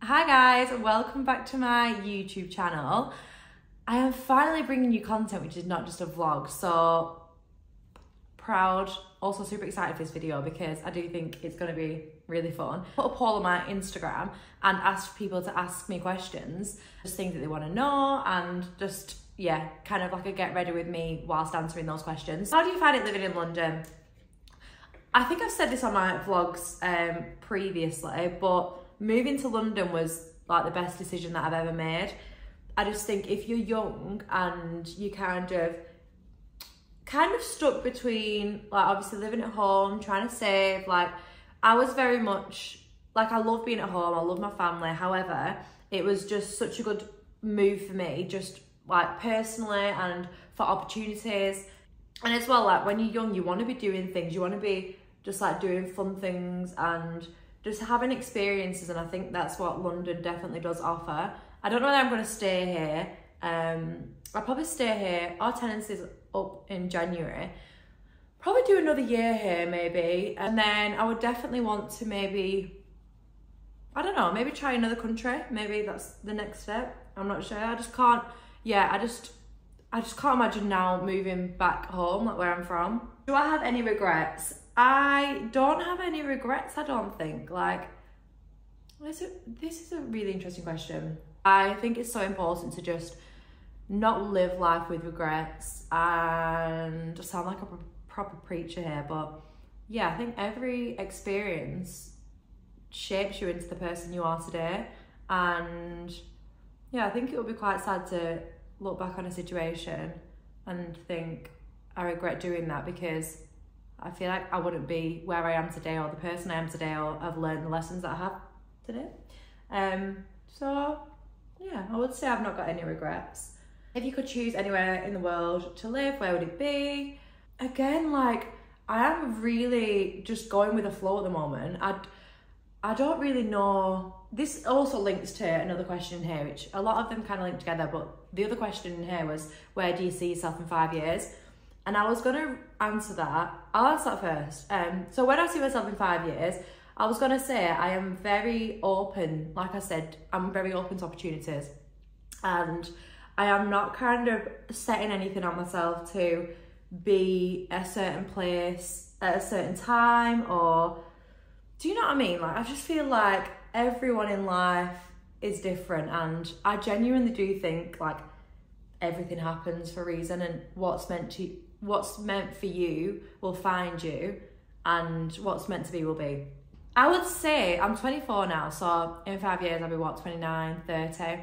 Hi guys, welcome back to my YouTube channel. I am finally bringing you content which is not just a vlog, so proud, also super excited for this video because I do think it's going to be really fun. I put a poll on my Instagram and asked people to ask me questions, just things that they want to know, and just, yeah, kind of like a get ready with me whilst answering those questions. How do you find it living in London? I think I've said this on my vlogs previously, but moving to London was like the best decision that I've ever made. I just think if you're young and you kind of stuck between, like, obviously living at home, trying to save, like, I was very much, like, I love being at home, I love my family. However, it was just such a good move for me, just like personally and for opportunities. And as well, like, when you're young, you want to be doing things, you want to be just like doing fun things and just having experiences, and I think that's what London definitely does offer. I don't know that I'm going to stay here. I'll probably stay here. Our tenancy's up in January. Probably do another year here maybe, and then I would definitely want to maybe, I don't know, maybe try another country. Maybe that's the next step. I'm not sure. I just can't, yeah, I just can't imagine now moving back home, like where I'm from. Do I have any regrets? I don't have any regrets, I don't think. Like, this is a really interesting question. I think it's so important to just not live life with regrets, and I sound like a proper preacher here, but yeah, I think every experience shapes you into the person you are today. And yeah, I think it would be quite sad to look back on a situation and think I regret doing that, because I feel like I wouldn't be where I am today, or the person I am today, or I've learned the lessons that I have today. So yeah, I would say I've not got any regrets. If you could choose anywhere in the world to live, where would it be? Again, like, I am really just going with the flow at the moment. I don't really know. This also links to another question here, which a lot of them kind of link together, but the other question in here was, where do you see yourself in 5 years? And I was going to answer that. I'll answer that first. So when I see myself in 5 years, I was going to say I am very open. Like I said, I'm very open to opportunities. And I am not kind of setting anything on myself to be a certain place at a certain time, or, do you know what I mean? Like, I just feel like everyone in life is different, and I genuinely do think, like, everything happens for a reason, and what's meant for you will find you, and what's meant to be will be. I would say, I'm 24 now, so in 5 years I'll be what, 29, 30.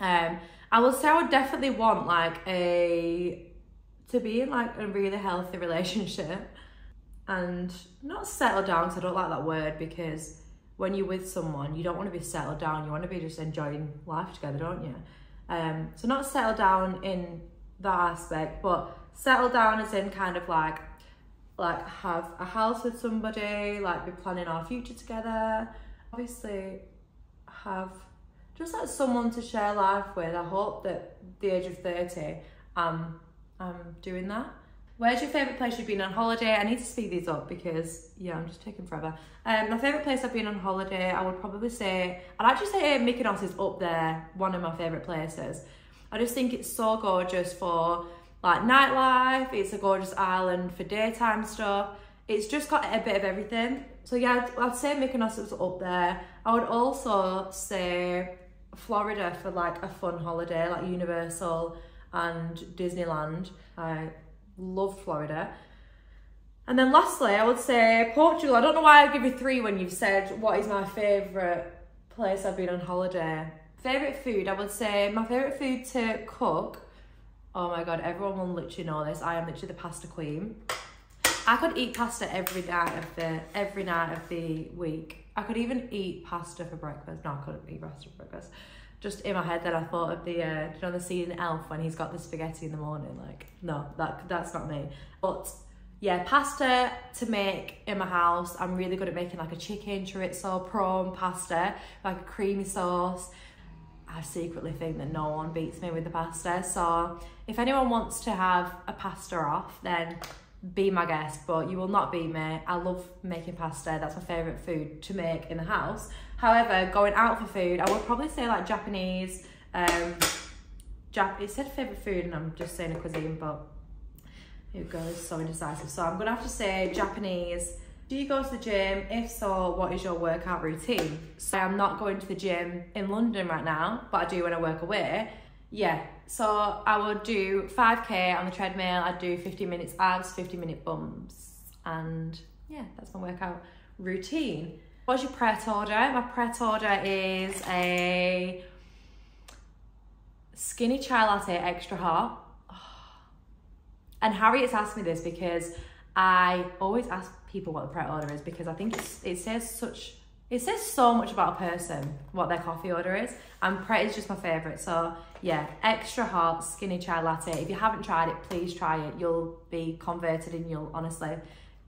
I would say I would definitely want like to be in like a really healthy relationship, and not settle down, because I don't like that word, because when you're with someone you don't want to be settled down, you want to be just enjoying life together, don't you? So not settle down in that aspect, but settle down as in kind of like have a house with somebody, like be planning our future together. Obviously have just like someone to share life with. I hope that at the age of 30 I'm doing that. Where's your favourite place you've been on holiday? I need to speed these up because, yeah, I'm just taking forever. My favourite place I've been on holiday, I would probably say, I'd actually say Mykonos is up there, one of my favourite places. I just think it's so gorgeous for like nightlife. It's a gorgeous island for daytime stuff. It's just got a bit of everything. So yeah, I'd say Mykonos is up there. I would also say Florida for like a fun holiday, like Universal and Disneyland. I love Florida. And then lastly, I would say Portugal. I don't know why I give you 3 when you've said what is my favourite place I've been on holiday. Favourite food, I would say my favourite food to cook, oh my god, everyone will literally know this, I am literally the pasta queen. I could eat pasta every night of the week. I could even eat pasta for breakfast. No, I couldn't eat pasta for breakfast. Just in my head then I thought of the, you know, the scene in Elf when he's got the spaghetti in the morning, like, no, that's not me. But yeah, pasta to make in my house. I'm really good at making like a chicken, chorizo, prawn pasta, like a creamy sauce. I secretly think that no one beats me with the pasta. So if anyone wants to have a pasta off, then be my guest, but you will not beat me. I love making pasta. That's my favourite food to make in the house. However, going out for food, I would probably say like Japanese. It said favourite food and I'm just saying a cuisine, but it goes so indecisive. So I'm gonna have to say Japanese. Do you go to the gym? If so, what is your workout routine? So I'm not going to the gym in London right now, but I do when I work away. Yeah, so I would do 5K on the treadmill. I'd do 50 minutes abs, 50-minute bumps. And yeah, that's my workout routine. What's your Pret order? My Pret order is a skinny chai latte, extra hot. And Harriet's asked me this because I always ask people what the Pret order is, because I think it says so much about a person, what their coffee order is. And Pret is just my favourite. So yeah, extra hot, skinny chai latte. If you haven't tried it, please try it. You'll be converted and you'll honestly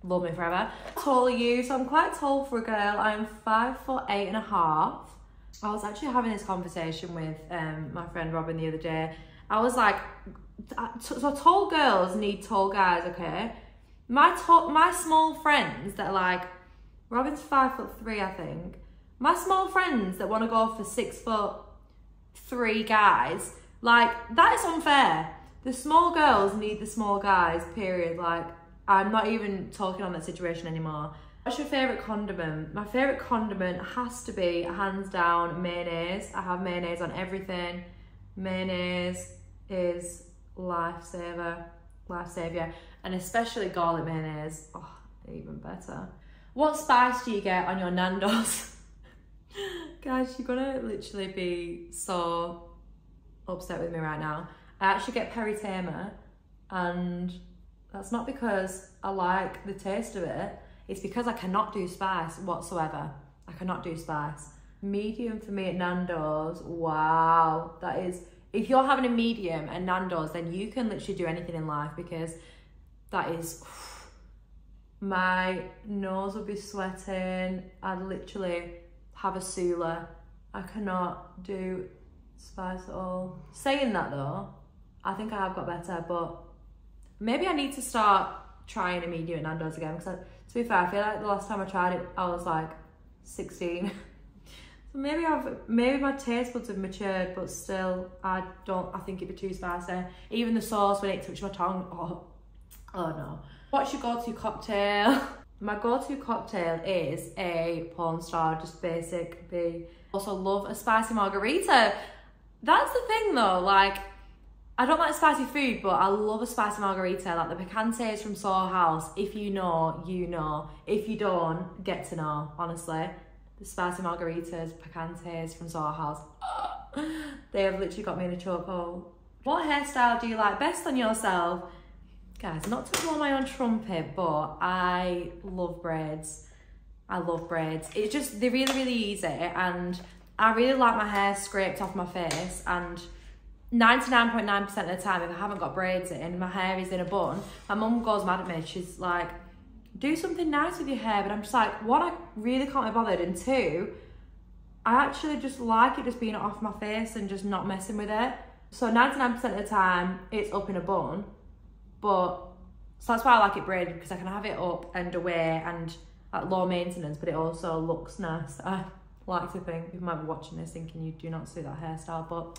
love me forever. How tall are you? So I'm quite tall for a girl. I'm 5'8.5". I was actually having this conversation with my friend Robin the other day. I was like, so tall girls need tall guys, okay? My small friends that are like, Robin's 5'3", I think. My small friends that want to go for 6'3" guys, like, that is unfair. The small girls need the small guys, period. Like, I'm not even talking on that situation anymore. What's your favourite condiment? My favourite condiment has to be, hands down, mayonnaise. I have mayonnaise on everything. Mayonnaise is lifesaver, and especially garlic mayonnaise. Oh, even better. What spice do you get on your Nando's? Guys, you're gonna literally be so upset with me right now. I actually get peri tama, and that's not because I like the taste of it. It's because I cannot do spice whatsoever. I cannot do spice. Medium for me at Nando's. Wow, that is, if you're having a medium at Nando's, then you can literally do anything in life, because that is, my nose would be sweating. I'd literally have a Sula. I cannot do spice at all. Saying that though, I think I have got better, but maybe I need to start trying a medium at Nando's again, because to be fair, I feel like the last time I tried it, I was like 16. So maybe my taste buds have matured, but still, I think it'd be too spicy. Even the sauce, when it touched my tongue, oh no. What's your go-to cocktail? My go-to cocktail is a porn star, just basic B. Also love a spicy margarita. That's the thing though, like, I don't like spicy food, but I love a spicy margarita. Like the picantes from Soho House. If you know, you know. If you don't, get to know, honestly. The spicy margaritas, picantes from Soho House. They have literally got me in a chokehold. What hairstyle do you like best on yourself? Guys, not to blow my own trumpet, but I love braids. I love braids. It's just, they're really, really easy, and I really like my hair scraped off my face, and 99.9% of the time, if I haven't got braids in, my hair is in a bun, my mum goes mad at me. She's like, do something nice with your hair. But I'm just like, one, I really can't be bothered, and two, I actually just like it just being off my face and just not messing with it. So 99% of the time, it's up in a bun, so that's why I like it braided, because I can have it up and away and at low maintenance, but it also looks nice. I like to think, people might be watching this thinking you do not suit that hairstyle, but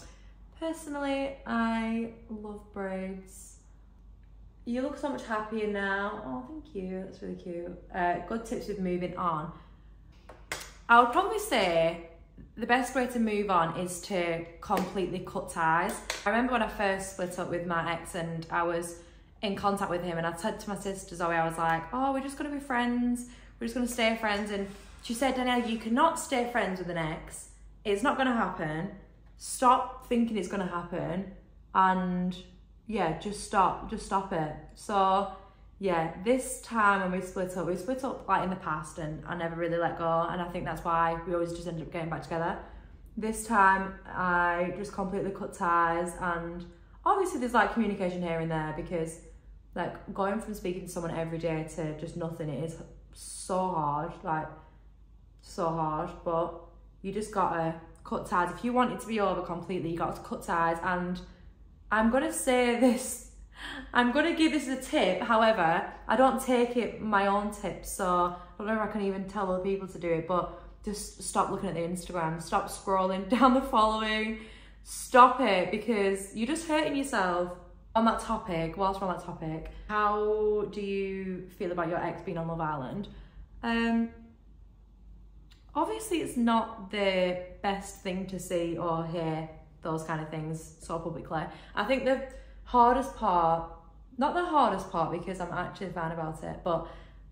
personally, I love braids. You look so much happier now. Oh, thank you, that's really cute. Good tips with moving on. I would probably say the best way to move on is to completely cut ties. I remember when I first split up with my ex and I was in contact with him, and I said to my sister Zoe, I was like, oh, we're just gonna be friends. We're just gonna stay friends. And she said, Danielle, you cannot stay friends with an ex. It's not gonna happen. Stop thinking it's gonna happen, and yeah, just stop it. So yeah, this time when we split up like in the past, and I never really let go, and I think that's why we always just ended up getting back together. This time I just completely cut ties, and obviously there's like communication here and there, because like going from speaking to someone every day to just nothing, it is so hard, like so hard, but you just gotta cut ties. If you want it to be over completely, you got to cut ties. And I'm gonna say this, I'm gonna give this as a tip, however, I don't take it my own tips, so I don't know if I can even tell other people to do it, but just stop looking at the Instagram, stop scrolling down the following, stop it, because you're just hurting yourself. On that topic, whilst we're on that topic, how do you feel about your ex being on Love Island? Obviously it's not the best thing to see or hear those kind of things so publicly. I think the hardest part, not the hardest part because I'm actually fine about it, but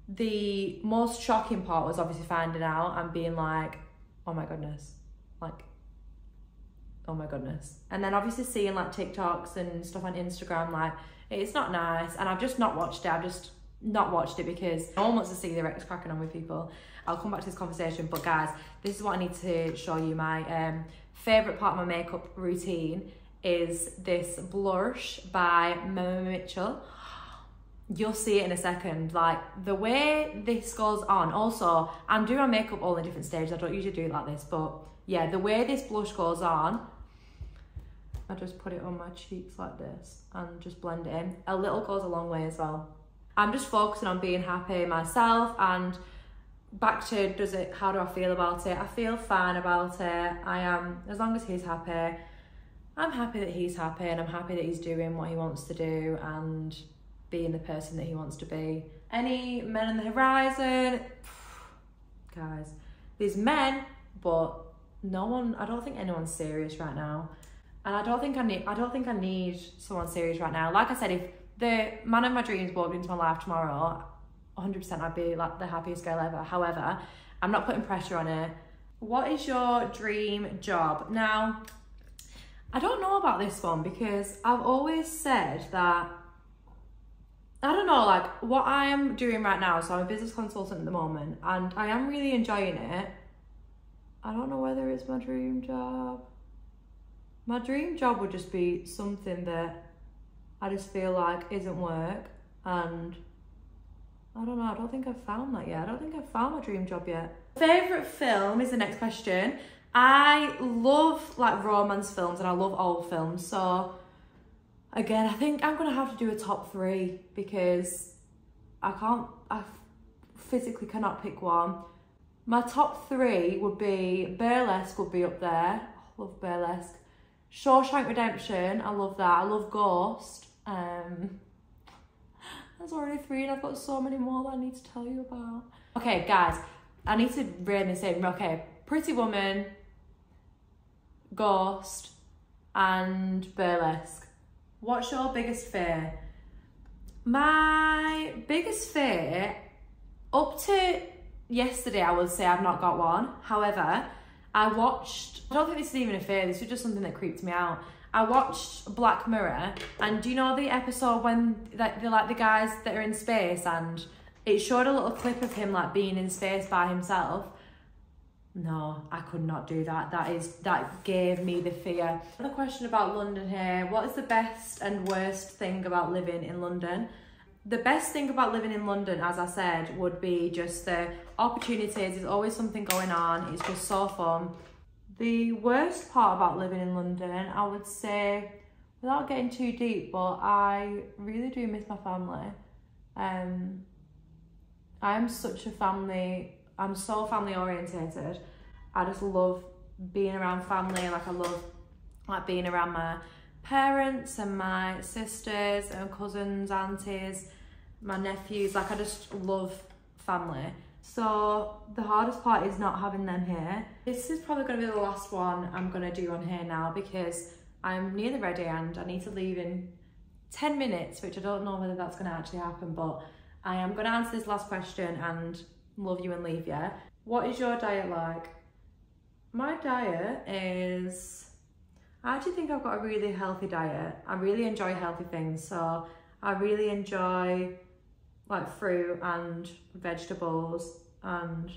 the most shocking part was obviously finding out and being like, oh my goodness, like, oh my goodness. And then obviously seeing like TikToks and stuff on Instagram, like, it's not nice. And I've just not watched it. I've just not watched it because no one wants to see their ex cracking on with people. I'll come back to this conversation, but guys, this is what I need to show you. My favourite part of my makeup routine is this blush by Mama Mitchell. You'll see it in a second. Like, the way this goes on, also, I'm doing my makeup all in different stages. I don't usually do it like this, but yeah, the way this blush goes on, I just put it on my cheeks like this and just blend it in. A little goes a long way as well. I'm just focusing on being happy myself, and back to how do I feel about it? I feel fine about it. I am, as long as he's happy, I'm happy that he's happy, and I'm happy that he's doing what he wants to do and being the person that he wants to be. Any men on the horizon? Guys, there's men, but no one, I don't think anyone's serious right now. And I don't think I need someone serious right now. Like I said, if the man of my dreams walked into my life tomorrow, 100% I'd be like the happiest girl ever. However, I'm not putting pressure on it. What is your dream job? Now, I don't know about this one because I've always said that, I don't know, like what I am doing right now, so I'm a business consultant at the moment and I am really enjoying it. I don't know whether it's my dream job. My dream job would just be something that I just feel like isn't work, and I don't know, I don't think I've found that yet. I don't think I've found my dream job yet. Favourite film is the next question. I love like romance films and I love old films, so again, I think I'm gonna have to do a top 3 because I physically cannot pick one. My top 3 would be, Burlesque would be up there. I love Burlesque. Shawshank Redemption, I love that. I love Ghost. That's already 3 and I've got so many more that I need to tell you about. Okay, guys, I need to rein this in. Okay, Pretty Woman, Ghost, and Burlesque. What's your biggest fear? My biggest fear, up to yesterday, I would say I've not got one. However, I don't think this is even a fear, this was just something that creeped me out. I watched Black Mirror, and do you know the episode when they're like the guys that are in space, and it showed a little clip of him like being in space by himself? No, I could not do that. That gave me the fear. Another question about London here. What is the best and worst thing about living in London? The best thing about living in London, as I said, would be just the opportunities. There's always something going on. It's just so fun. The worst part about living in London, I would say, without getting too deep, but I really do miss my family. I'm so family orientated. I just love being around family. Like, I love like being around my parents and my sisters and cousins, aunties, my nephews. Like, I just love family. So the hardest part is not having them here. This is probably going to be the last one I'm going to do on here now because I'm nearly ready and I need to leave in 10 minutes, which I don't know whether that's going to actually happen, but I am going to answer this last question and love you and leave you. What is your diet like? My diet is, I actually think I've got a really healthy diet. I really enjoy healthy things, so I really enjoy like fruit and vegetables, and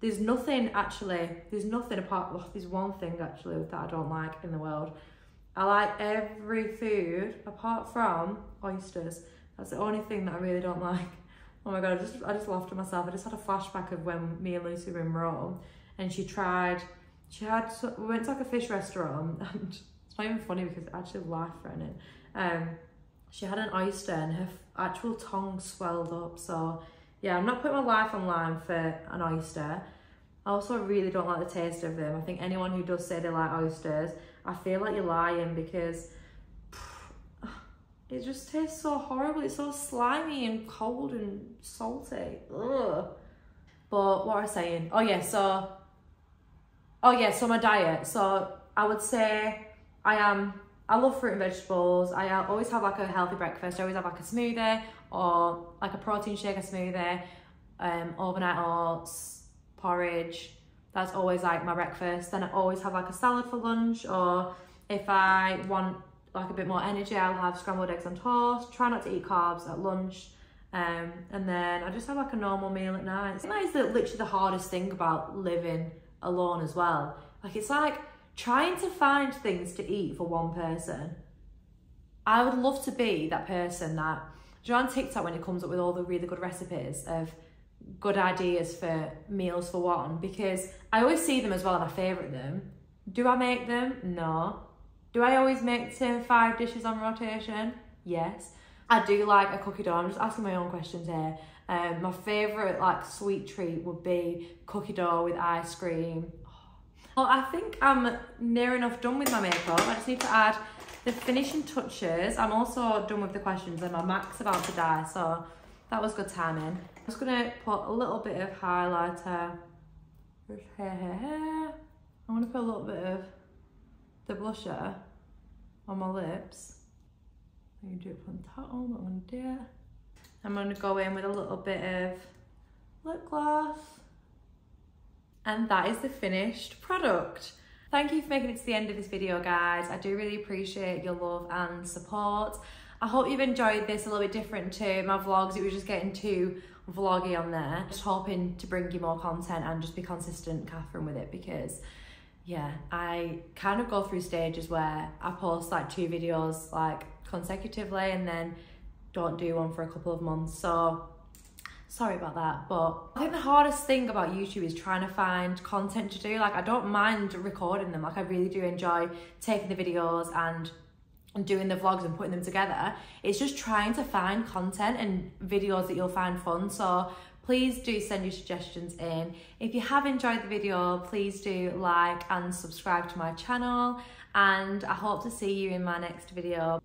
there's nothing apart, well, there's one thing actually that I don't like in the world. I like every food apart from oysters. That's the only thing that I really don't like. Oh my God, I just laughed at myself. I just had a flashback of when me and Lucy were in Rome and we went to like a fish restaurant, and it's not even funny because I actually laughed for it. She had an oyster and her actual tongue swelled up. So yeah, I'm not putting my life on line for an oyster. I also really don't like the taste of them. I think anyone who does say they like oysters, I feel like you're lying, because it just tastes so horrible. It's so slimy and cold and salty. Ugh. But what was I saying? Oh yeah, so my diet. So I would say I love fruit and vegetables. I always have like a healthy breakfast. I always have like a smoothie or like a protein shake, a smoothie, overnight oats, porridge. That's always like my breakfast. Then I always have like a salad for lunch, or if I want like a bit more energy, I'll have scrambled eggs on toast. Try not to eat carbs at lunch. And then I just have like a normal meal at night. I think that is literally the hardest thing about living alone as well. Like, it's like trying to find things to eat for one person. I would love to be that person that, do you know on TikTok when it comes up with all the really good recipes of good ideas for meals for one? Because I always see them as well and I favourite them. Do I make them? No. Do I always make the same 5 dishes on rotation? Yes. I do like a cookie dough. I'm just asking my own questions here. My favourite like sweet treat would be cookie dough with ice cream. Well, I think I'm near enough done with my makeup. I just need to add the finishing touches. I'm also done with the questions and my Mac's about to die, so that was good timing. I'm just gonna put a little bit of highlighter. Here. I'm gonna put a little bit of the blusher on my lips. I'm gonna do it from the top, but I'm gonna do it. I'm gonna go in with a little bit of lip gloss. And that is the finished product. Thank you for making it to the end of this video, guys. I do really appreciate your love and support. I hope you've enjoyed this a little bit different to my vlogs. It was just getting too vloggy on there. Just hoping to bring you more content and just be consistent, Catherine, with it, because yeah, I kind of go through stages where I post like 2 videos like consecutively and then don't do one for a couple of months. So sorry about that, but I think the hardest thing about YouTube is trying to find content to do. Like, I don't mind recording them. Like, I really do enjoy taking the videos and doing the vlogs and putting them together. It's just trying to find content and videos that you'll find fun. So please do send your suggestions in. If you have enjoyed the video, please do like and subscribe to my channel, and I hope to see you in my next video.